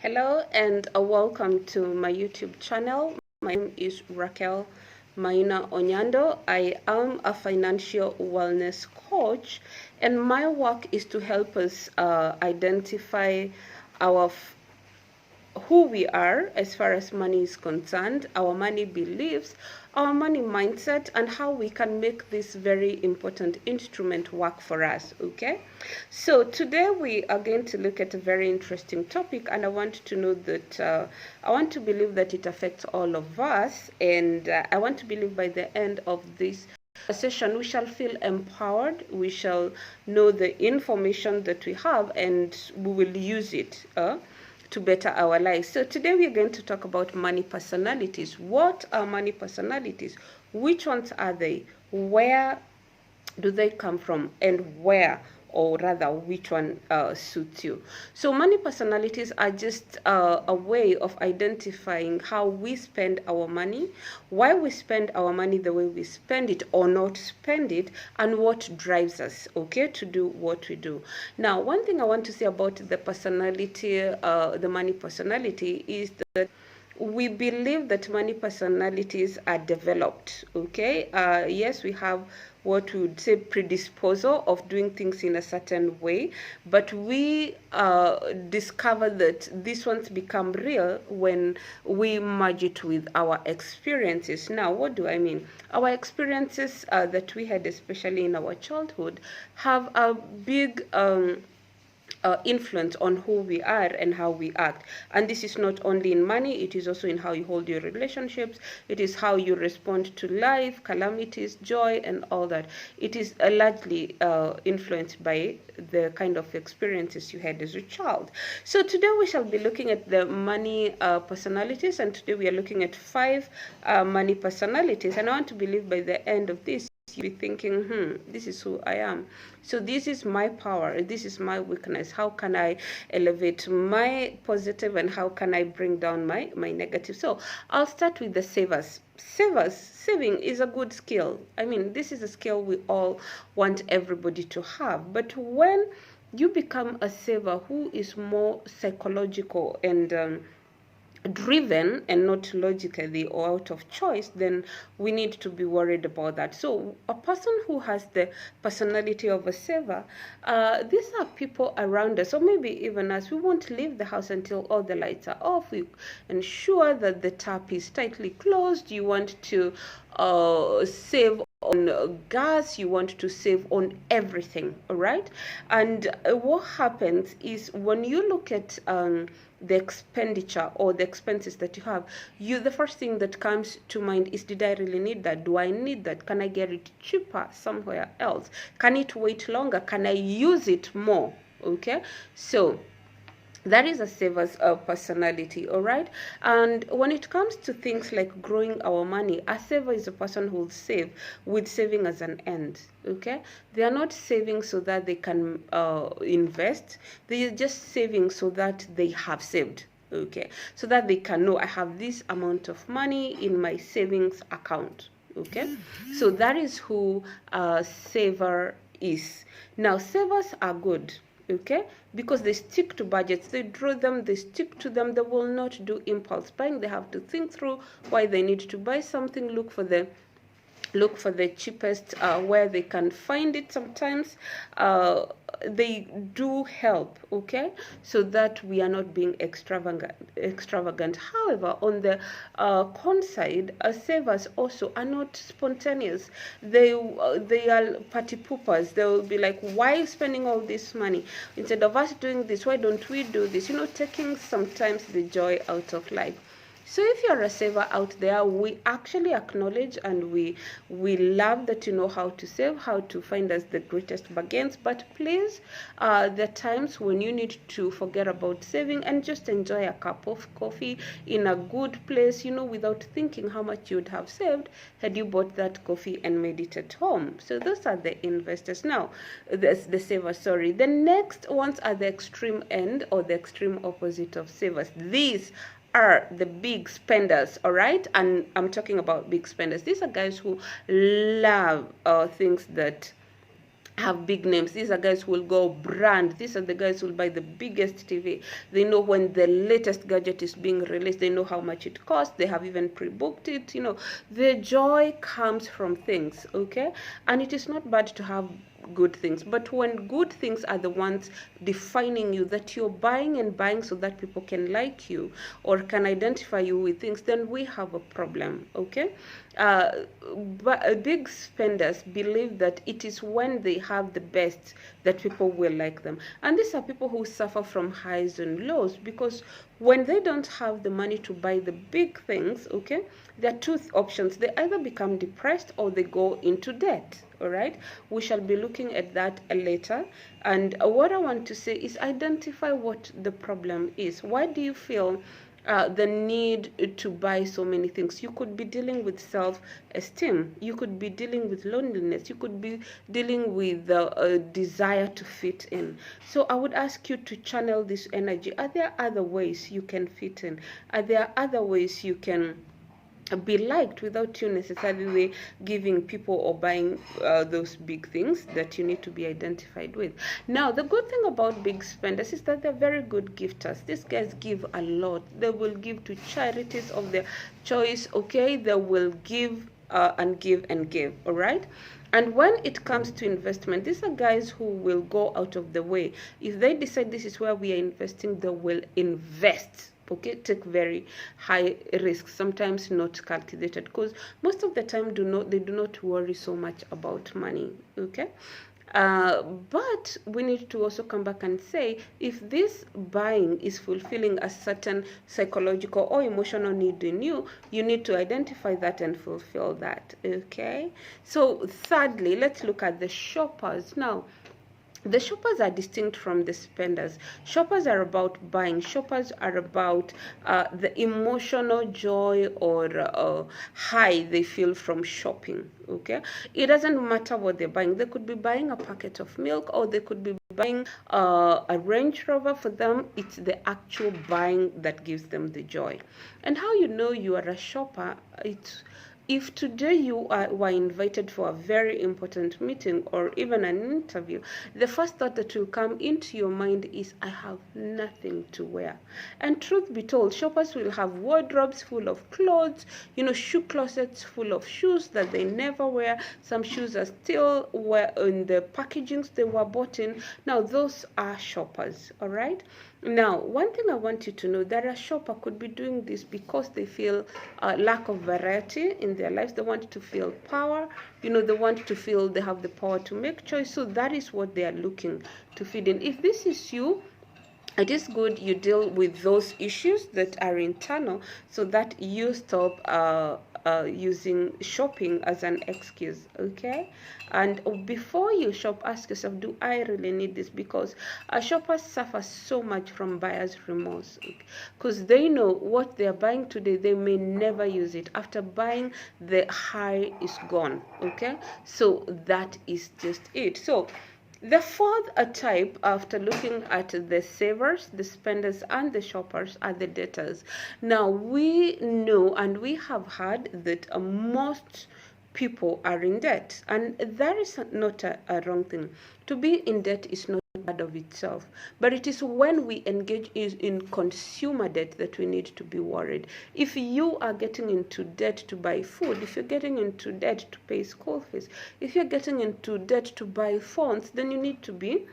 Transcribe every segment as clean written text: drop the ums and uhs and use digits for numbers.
Hello and welcome to my YouTube channel. My name is Raquel Maina Onyando. I am a financial wellness coach, and my work is to help us identify our who we are as far as money is concerned, our money beliefs, our money mindset, and how we can make this very important instrument work for us. Okay, so today we are going to look at a very interesting topic, and I want to know that I want to believe that it affects all of us, and I want to believe by the end of this session we shall feel empowered, we shall know the information that we have, and we will use it to better our lives. So today we are going to talk about money personalities. What are money personalities? Which ones are they? Where do they come from? And where, or rather which one suits you? So money personalities are just a way of identifying how we spend our money, why we spend our money the way we spend it or not spend it, and what drives us, okay, to do what we do. Now, one thing I want to say about the personality, the money personality, is that we believe that money personalities are developed. Okay, yes, we have what we would say predisposal of doing things in a certain way, but we discover that these ones become real when we merge it with our experiences. Now, what do I mean? Our experiences that we had, especially in our childhood, have a big influence on who we are and how we act. And this is not only in money, it is also in how you hold your relationships, it is how you respond to life, calamities, joy, and all that. It is largely influenced by the kind of experiences you had as a child. So today we shall be looking at the money personalities, and today we are looking at 5 money personalities. And I want to believe by the end of this, you'll be thinking, this is who I am. So this is my power, this is my weakness. How can I elevate my positive and how can I bring down my negative? So I'll start with the savers. Saving is a good skill. I mean, this is a skill we all want everybody to have. But when you become a saver who is more psychological and driven and not logically or out of choice, then we need to be worried about that. So a person who has the personality of a saver, these are people around us, or maybe even us. We won't leave the house until all the lights are off. We ensure that the tap is tightly closed. You want to save on gas, you want to save on everything, all right? And what happens is when you look at the expenditure or the expenses that you have, the first thing that comes to mind is, did I really need that? Do I need that? Can I get it cheaper somewhere else? Can it wait longer? Can I use it more? Okay, so that is a saver's personality, all right? And when it comes to things like growing our money, a saver is a person who will save with saving as an end, okay? They are not saving so that they can invest. They are just saving so that they have saved, okay? So that they can know, I have this amount of money in my savings account, okay? So that is who a saver is. Now, savers are good, okay, because they stick to budgets, they draw them, they stick to them, they will not do impulse buying. They have to think through why they need to buy something, look for the cheapest where they can find it. Sometimes they do help, okay, so that we are not being extravagant. However, on the con side, savers also are not spontaneous. They are party poopers. They will be like, why spending all this money? Instead of us doing this, why don't we do this? Taking sometimes the joy out of life. So if you're a saver out there, we actually acknowledge and we love that you know how to save, how to find us the greatest bargains. But please, there are times when you need to forget about saving and just enjoy a cup of coffee in a good place, without thinking how much you'd have saved had you bought that coffee and made it at home. So those are the investors. Now, the savers, sorry. The next ones are the extreme end or the extreme opposite of savers. These are the big spenders, all right? And I'm talking about big spenders. These are guys who love things that have big names. These are guys who will go brand. These are the guys who will buy the biggest TV. They know when the latest gadget is being released. They know how much it costs. They have even pre-booked it. You know, the joy comes from things, okay? And it is not bad to have good things, but when good things are the ones defining you, that you're buying and buying so that people can like you or can identify you with things, then we have a problem, okay? uh, but big spenders believe that it is when they have the best that people will like them, and these are people who suffer from highs and lows, because when they don't have the money to buy the big things, okay, there are two options. They either become depressed or they go into debt. All right, we shall be looking at that later. And what I want to say is identify what the problem is. Why do you feel the need to buy so many things? You could be dealing with self-esteem. You could be dealing with loneliness. You could be dealing with a desire to fit in. So I would ask you to channel this energy. Are there other ways you can fit in? Are there other ways you can be liked without you necessarily giving people or buying those big things that you need to be identified with? Now, the good thing about big spenders is that they're very good gifters. These guys give a lot. They will give to charities of their choice, okay? They will give and give and give, all right? And when it comes to investment, these are guys who will go out of the way. If they decide this is where we are investing, they will invest, okay? Take very high risks, sometimes not calculated, because most of the time they do not worry so much about money, okay? But we need to also come back and say, if this buying is fulfilling a certain psychological or emotional need in you, you need to identify that and fulfill that, okay? So thirdly, let's look at the shoppers. Now, the shoppers are distinct from the spenders. Shoppers are about buying. Shoppers are about the emotional joy or high they feel from shopping, okay? It doesn't matter what they're buying. They could be buying a packet of milk, or they could be buying a Range Rover. For them, it's the actual buying that gives them the joy. And how you know you are a shopper, if today you were invited for a very important meeting or even an interview, the first thought that will come into your mind is, I have nothing to wear. And truth be told, shoppers will have wardrobes full of clothes, shoe closets full of shoes that they never wear. Some shoes are still in the packagings they were bought in. Now, those are shoppers, all right? Now, one thing I want you to know, that a shopper could be doing this because they feel lack of variety in their lives. They want to feel power. They want to feel they have the power to make choice. So that is what they are looking to feed in. If this is you, it is good you deal with those issues that are internal, so that you stop using shopping as an excuse, okay? And before you shop, ask yourself, do I really need this? Because shoppers suffer so much from buyer's remorse, because they know what they're buying today, they may never use it. After buying, the high is gone, okay? So that is just it. So the fourth type, after looking at the savers, the spenders, and the shoppers, are the debtors. Now, we know and we have heard that most people are in debt, and that is not a wrong thing. To be in debt is not bad of itself, but it is when we engage in consumer debt that we need to be worried. If you are getting into debt to buy food, if you're getting into debt to pay school fees, if you're getting into debt to buy phones, then you need to be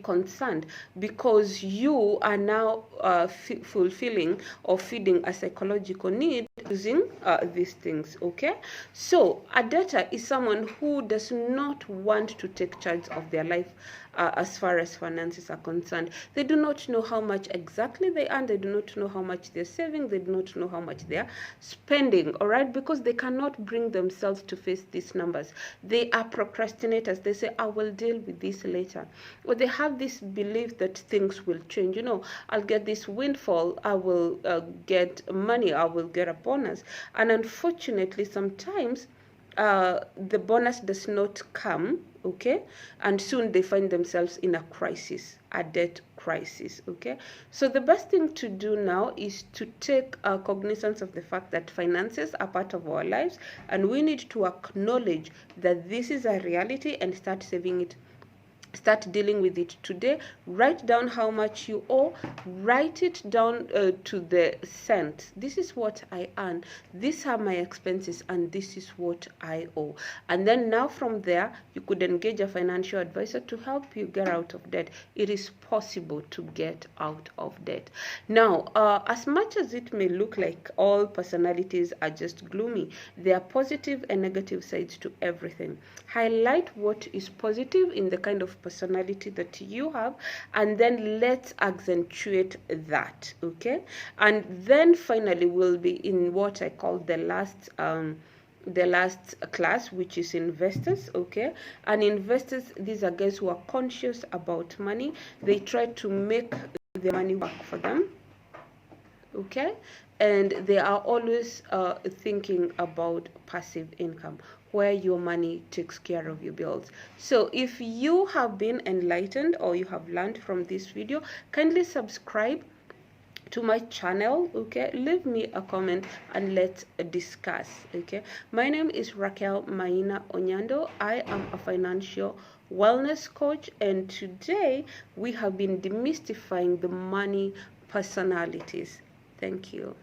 concerned, because you are now fulfilling or feeding a psychological need using these things, okay? So a debtor is someone who does not want to take charge of their life as far as finances are concerned. They do not know how much exactly they earn. They do not know how much they're saving. They do not know how much they're spending, all right? Because they cannot bring themselves to face these numbers. They are procrastinators. They say, I will deal with this later. Or they have this belief that things will change. I'll get this windfall. I will get money. I will get a bonus. And unfortunately, sometimes the bonus does not come, okay? And soon they find themselves in a crisis, a debt crisis. Okay, so the best thing to do now is to take cognizance of the fact that finances are part of our lives, and we need to acknowledge that this is a reality and start saving it. Start dealing with it today. Write down how much you owe. Write it down to the cent. This is what I earn. These are my expenses, and this is what I owe. And then now from there, you could engage a financial advisor to help you get out of debt. It is possible to get out of debt. Now, as much as it may look like all personalities are just gloomy, there are positive and negative sides to everything. Highlight what is positive in the kind of personality that you have, and then let's accentuate that. Okay, and then finally we'll be in what I call the last class, which is investors. Okay, and investors, these are guys who are conscious about money. They try to make the money work for them. Okay, and they are always thinking about passive income, where your money takes care of your bills. So if you have been enlightened or you have learned from this video, kindly subscribe to my channel. Okay, leave me a comment and let's discuss. Okay, my name is Raquel Maina Onyando. I am a financial wellness coach, and today we have been demystifying the money personalities. Thank you.